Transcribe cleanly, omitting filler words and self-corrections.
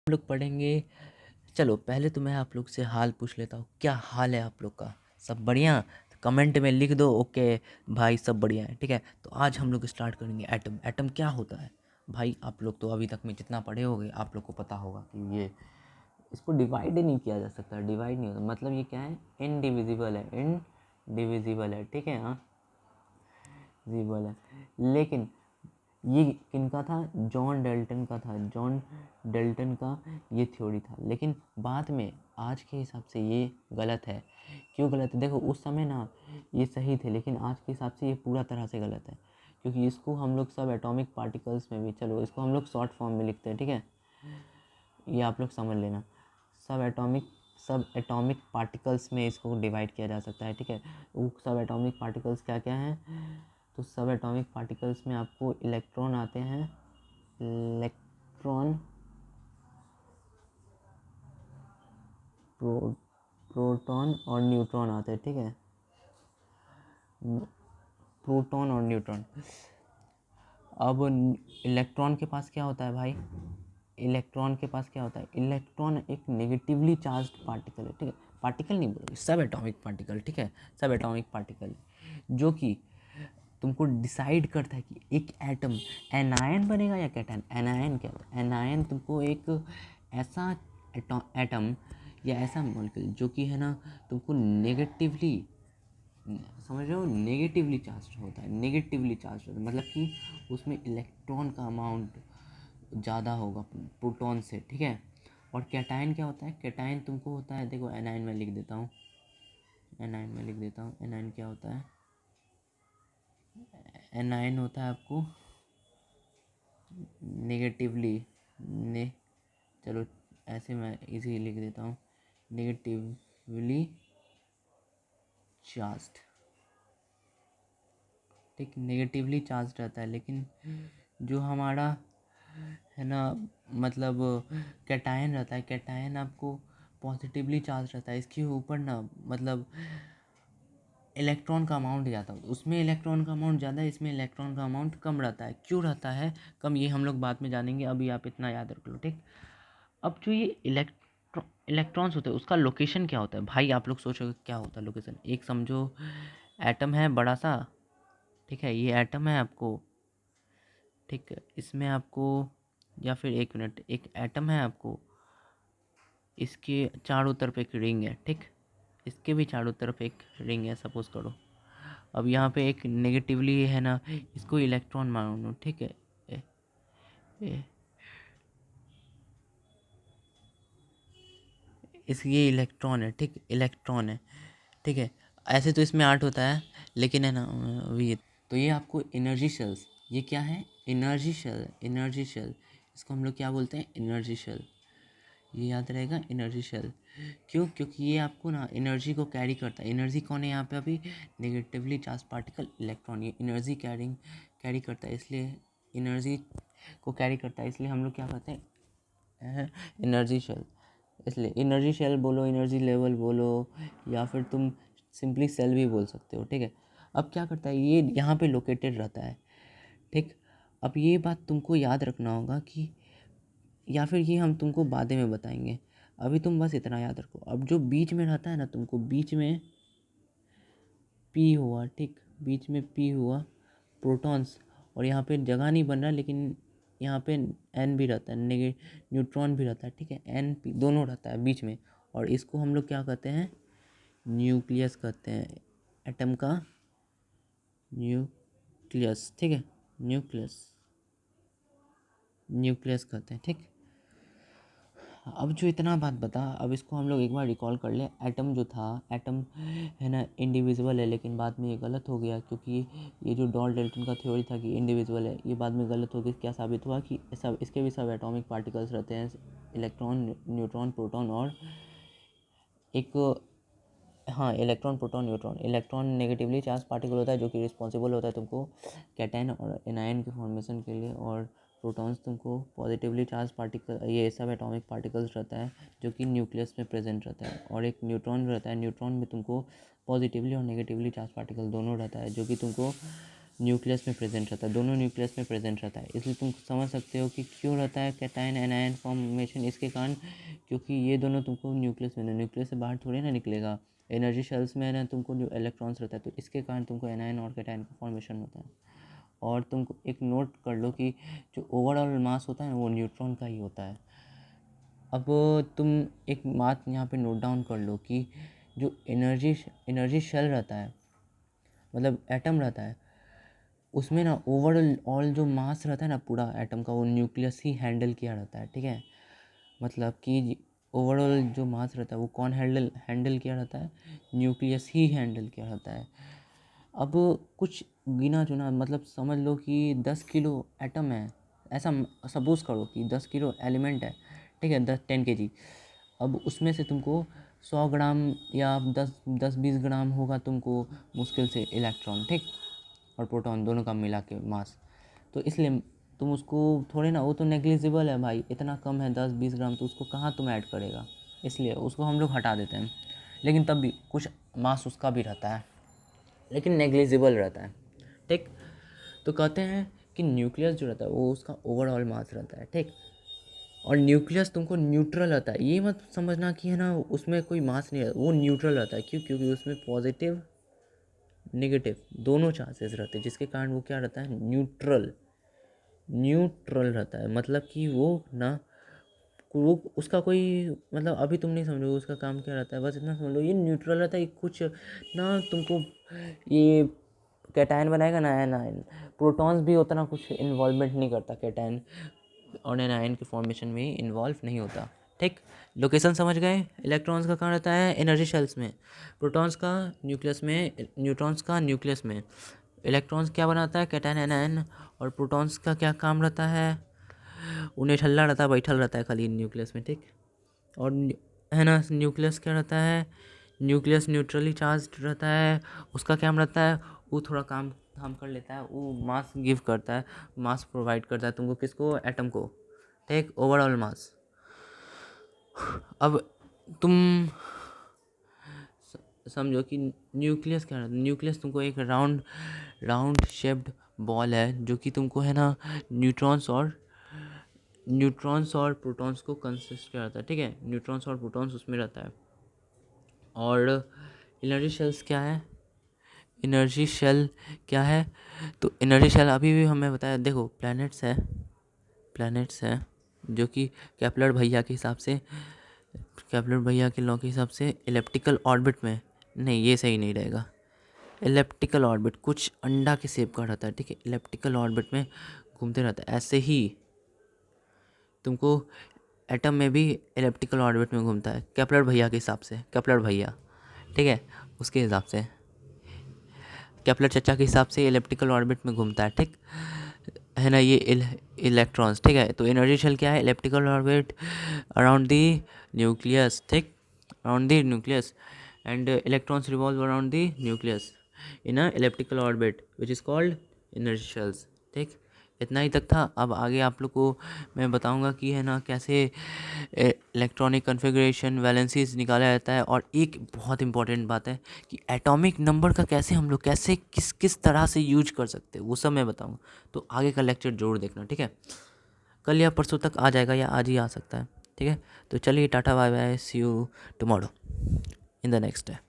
लोग पढ़ेंगे। चलो पहले तो मैं आप लोग से हाल पूछ लेता हूँ, क्या हाल है आप लोग का? सब बढ़िया? तो कमेंट में लिख दो ओके भाई सब बढ़िया है, ठीक है। तो आज हम लोग स्टार्ट करेंगे एटम। एटम क्या होता है भाई? आप लोग तो अभी तक में जितना पढ़े होगे आप लोग को पता होगा कि ये इसको डिवाइड ही नहीं किया जा सकता। डिवाइड नहीं होता, मतलब ये क्या है, इनडिविजिबल है। इनडिविजिबल है, ठीक है। हाँ, डिविजिबल है। लेकिन ये किनका था? जॉन डाल्टन का था। जॉन डाल्टन का ये थ्योरी था, लेकिन बाद में आज के हिसाब से ये गलत है। क्यों गलत है? देखो उस समय ना ये सही थे, लेकिन आज के हिसाब से ये पूरा तरह से गलत है, क्योंकि इसको हम लोग सब एटॉमिक पार्टिकल्स में भी, चलो इसको हम लोग शॉर्ट फॉर्म में लिखते हैं, ठीक है। ये आप लोग समझ लेना, सब एटॉमिक पार्टिकल्स में इसको डिवाइड किया जा सकता है, ठीक है। वो सब एटॉमिक पार्टिकल्स क्या क्या हैं? तो सब एटॉमिक पार्टिकल्स में आपको इलेक्ट्रॉन आते हैं। इलेक्ट्रॉन, प्रोटॉन और न्यूट्रॉन आते हैं, ठीक है। प्रोटॉन और न्यूट्रॉन। अब इलेक्ट्रॉन के पास क्या होता है भाई? इलेक्ट्रॉन के पास क्या होता है? इलेक्ट्रॉन एक नेगेटिवली चार्ज्ड पार्टिकल है, ठीक है। पार्टिकल नहीं बोलोगे, सब एटॉमिक पार्टिकल, ठीक है। सब एटॉमिक पार्टिकल जो कि तुमको डिसाइड करता है कि एक एटम एनायन बनेगा या कैटायन। एनायन क्या होता है? एनायन तुमको एक ऐसा एटम या ऐसा मॉलिक्यूल जो कि है ना तुमको नेगेटिवली, समझ रहे हो, नेगेटिवली चार्ज होता है। नेगेटिवली चार्ज होता है मतलब कि उसमें इलेक्ट्रॉन का अमाउंट ज़्यादा होगा प्रोटॉन से, ठीक है। और कैटायन क्या होता है? कैटायन तुमको होता है, देखो एनायन में लिख देता हूँ, एनायन क्या होता है? एनायन होता है आपको नेगेटिवली ने चलो ऐसे मैं इजी लिख देता हूँ, नेगेटिवली चार्ज्ड, ठीक। नेगेटिवली चार्ज रहता है, लेकिन जो हमारा है ना मतलब कैटायन रहता है, कैटायन आपको पॉजिटिवली चार्ज रहता है। इसके ऊपर ना मतलब इलेक्ट्रॉन का अमाउंट ज़्यादा होता है, उसमें इलेक्ट्रॉन का अमाउंट ज़्यादा है, इसमें इलेक्ट्रॉन का अमाउंट कम रहता है। क्यों रहता है कम, ये हम लोग बाद में जानेंगे, अभी आप इतना याद रख लो, ठीक। अब जो ये इलेक्ट्रॉन्स होते हैं उसका लोकेशन क्या होता है भाई? आप लोग सोचोगे क्या होता है लोकेशन? एक समझो एटम है बड़ा सा, ठीक है। ये एटम है आपको, ठीक है। इसमें आपको, या फिर एक मिनट, एक एटम है आपको, इसके चारों तरफ एक रिंग है, ठीक। इसके भी चारों तरफ एक रिंग है, सपोज करो। अब यहाँ पे एक नेगेटिवली है ना, इसको इलेक्ट्रॉन मानो, ठीक है। ए, ए, ये इलेक्ट्रॉन है, ठीक। इलेक्ट्रॉन है, ठीक है। ऐसे तो इसमें आर्ट होता है, लेकिन है ना ये तो ये आपको एनर्जी सेल्स, ये क्या है? Energy cell. एनर्जी सेल, इसको हम लोग क्या बोलते हैं? Energy cell. ये याद रहेगा, एनर्जी सेल। क्यों? क्योंकि ये आपको ना एनर्जी को कैरी करता है। एनर्जी कौन है यहाँ पे? अभी नेगेटिवली चार्ज पार्टिकल इलेक्ट्रॉन, ये एनर्जी कैरी करता है, इसलिए एनर्जी को कैरी करता है, इसलिए हम लोग क्या कहते हैं? Energy cell. इसलिए एनर्जी सेल बोलो, एनर्जी लेवल बोलो, या फिर तुम सिंपली सेल भी बोल सकते हो, ठीक है। अब क्या करता है, ये यहाँ पे लोकेटेड रहता है, ठीक। अब ये बात तुमको याद रखना होगा कि, या फिर ये हम तुमको बाद में बताएंगे, अभी तुम बस इतना याद रखो। अब जो बीच में रहता है ना, तुमको बीच में पी हुआ, ठीक। बीच में पी हुआ प्रोटॉन्स, और यहाँ पे जगह नहीं बन रहा, लेकिन यहाँ पे एन भी रहता है, न्यूट्रॉन भी रहता है, ठीक है। एन पी दोनों रहता है बीच में, और इसको हम लोग क्या कहते हैं? न्यूक्लियस कहते हैं। एटम का न्यूक्लियस, ठीक है। न्यूक्लियस, न्यूक्लियस कहते हैं, ठीक। अब जो इतना बात बता, अब इसको हम लोग एक बार रिकॉल कर ले। एटम जो था, एटम है ना इंडिविजुअल है, लेकिन बाद में ये गलत हो गया, क्योंकि ये जो डॉल डाल्टन का थ्योरी था कि इंडिविजुअल है, ये बाद में गलत हो गया। क्या साबित हुआ कि सब इसके भी सब एटॉमिक पार्टिकल्स रहते हैं, इलेक्ट्रॉन, न्यूट्रॉन, प्रोटॉन और एक, हाँ, electron, proton, neutron. Electron negatively charge particle होता है जो कि रिस्पॉन्सिबल होता है तुमको कैटायन और एनायन के फॉर्मेशन के लिए, और प्रोटॉन्स तुमको पॉजिटिवली चार्ज पार्टिकल, ये सब एटॉमिक पार्टिकल्स रहता है जो कि न्यूक्लियस में प्रेजेंट रहता है। और एक न्यूट्रॉन रहता है, न्यूट्रॉन में तुमको पॉजिटिवली और नेगेटिवली चार्ज पार्टिकल दोनों रहता है, जो कि तुमको न्यूक्लियस में प्रेजेंट रहता है, दोनों न्यूक्लियस में प्रेजेंट रहता है। इसलिए तुम समझ सकते हो कि क्यों रहता है कैटायन एनायन फॉर्मेशन, इसके कारण, क्योंकि ये दोनों तुमको न्यूक्लियस में, न्यूक्लियस से बाहर थोड़ी ना निकलेगा, एनर्जी शेल्स में है ना, तुमको जो इलेक्ट्रॉन्स रहता है, तो इसके कारण तुमको एनायन और कैटायन का फॉर्मेशन होता है। और तुमको एक नोट कर लो कि जो ओवरऑल मास होता है ना वो न्यूट्रॉन का ही होता है। अब तुम एक बात यहाँ पे नोट डाउन कर लो कि जो एनर्जी शेल रहता है, मतलब एटम रहता है, उसमें ना ओवरऑल जो मास रहता है ना पूरा एटम का, वो न्यूक्लियस ही हैंडल किया रहता है, ठीक है। मतलब कि ओवरऑल जो मास रहता है वो कौन हैंडल किया रहता है, न्यूक्लियस ही हैंडल किया रहता है। अब कुछ गिना चुना, मतलब समझ लो कि 10 किलो एटम है, ऐसा सपोज करो कि 10 किलो एलिमेंट है, ठीक है, 10 kg। अब उसमें से तुमको 100 ग्राम या 10-20 ग्राम होगा तुमको मुश्किल से इलेक्ट्रॉन, ठीक, और प्रोटॉन दोनों का मिला के मास। तो इसलिए तुम उसको थोड़े ना, वो तो नेग्लिजिबल है भाई, इतना कम है 10-20 ग्राम, तो उसको कहाँ तुम ऐड करेगा, इसलिए उसको हम लोग हटा देते हैं। लेकिन तब भी कुछ मास उसका भी रहता है, लेकिन नेग्लिजिबल रहता है, ठीक। तो कहते हैं कि न्यूक्लियस जो रहता है वो उसका ओवरऑल मास रहता है, ठीक। और न्यूक्लियस तुमको न्यूट्रल रहता है, ये मत समझना कि है ना उसमें कोई मास नहीं है, वो न्यूट्रल रहता है। क्यों? क्योंकि उसमें पॉजिटिव नेगेटिव दोनों चार्जेस रहते हैं, जिसके कारण वो क्या रहता है, न्यूट्रल रहता है। मतलब कि वो ना, वो उसका कोई, मतलब अभी तुम नहीं समझो उसका काम क्या रहता है, बस इतना समझ लो ये न्यूट्रल रहता है। कुछ ना तुमको ये कैटायन बनाएगा ना एनायन, प्रोटॉन्स भी उतना कुछ इन्वॉल्वमेंट नहीं करता, कैटायन और एनायन के फॉर्मेशन में इन्वॉल्व नहीं होता, ठीक। लोकेशन समझ गए। इलेक्ट्रॉन्स का कहाँ रहता है, एनर्जी शेल्स में, प्रोटॉन्स का न्यूक्लियस में, न्यूट्रॉन्स का न्यूक्लियस में। इलेक्ट्रॉन्स क्या बनाता है, कैटायन एनायन। और प्रोटॉन्स का क्या काम रहता है, उन्हें ठल्ला रहता है, बैठल रहता है खाली न्यूक्लियस में, ठीक। और है ना, न्यूक्लियस क्या रहता है, न्यूक्लियस न्यूट्रली चार्ज रहता है। उसका क्या रहता है, वो थोड़ा काम धाम कर लेता है, वो मास गिव करता है, मास प्रोवाइड करता है तुमको, किसको, एटम को, ठीक, ओवरऑल मास। अब तुम समझो कि न्यूक्लियस क्या है, न्यूक्लियस तुमको एक राउंड शेप्ड बॉल है, जो कि तुमको है ना न्यूट्रॉन्स और प्रोटॉन्स को कंसिस्ट करता है, ठीक है, न्यूट्रॉन्स और प्रोटॉन्स उसमें रहता है। और एनर्जी शेल्स क्या है, एनर्जी शेल क्या है, तो एनर्जी शेल अभी भी हमें बताया, देखो प्लैनेट्स है जो कि केपलर भैया के हिसाब से, केपलर भैया के लॉ के हिसाब से एलिप्टिकल ऑर्बिट में, नहीं ये सही नहीं रहेगा, एलिप्टिकल ऑर्बिट कुछ अंडा के शेप का रहता है, ठीक है, एलिप्टिकल ऑर्बिट में घूमते रहता है। ऐसे ही तुमको एटम में भी एलिप्टिकल ऑर्बिट में घूमता है, केपलर भैया के हिसाब से, केपलर भैया, ठीक है, उसके हिसाब से, केपलर चचा के हिसाब से एलिप्टिकल ऑर्बिट में घूमता है, ठीक है ना, ये इलेक्ट्रॉन्स, ठीक है। तो एनर्जी शेल क्या है, elliptical orbit around the nucleus, ठीक, around the nucleus, and electrons revolve around the nucleus in a elliptical orbit which is called energy shells, ठीक। इतना ही तक था। अब आगे आप लोग को मैं बताऊंगा कि है ना कैसे इलेक्ट्रॉनिक कन्फिग्रेशन वैलेंसीज निकाला जाता है। और एक बहुत इंपॉर्टेंट बात है कि एटॉमिक नंबर का कैसे हम लोग कैसे किस किस तरह से यूज कर सकते हैं, वो सब मैं बताऊंगा। तो आगे का लेक्चर जरूर देखना, ठीक है। कल या परसों तक आ जाएगा या आज ही आ सकता है, ठीक है। तो चलिए tata bye bye, see you tomorrow in the next day.